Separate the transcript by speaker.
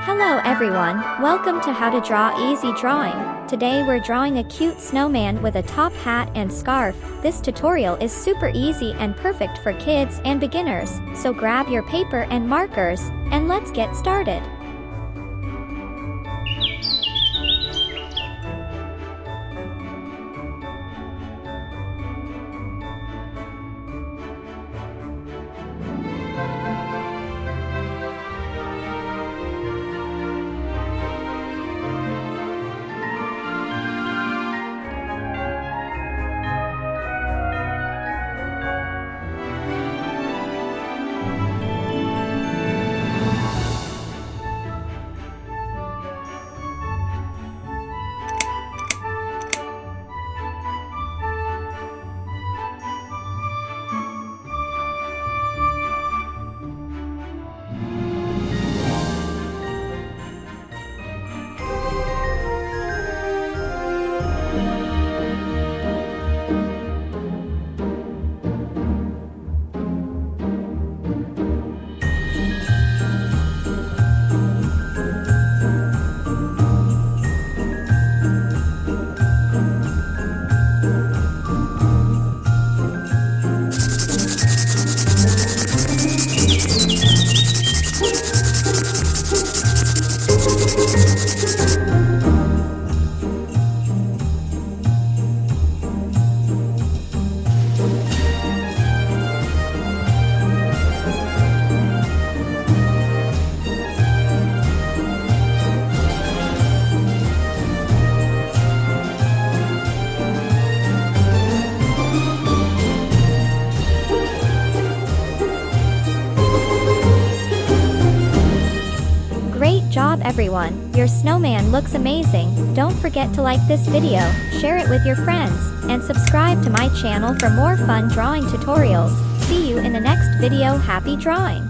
Speaker 1: Hello everyone, welcome to How to Draw Easy Drawing. Today we're drawing a cute snowman with a top hat and scarf. This tutorial is super easy and perfect for kids and beginners, so grab your paper and markers, and let's get started. Great job everyone, your snowman looks amazing. Don't forget to like this video, share it with your friends, and subscribe to my channel for more fun drawing tutorials. See you in the next video. Happy drawing!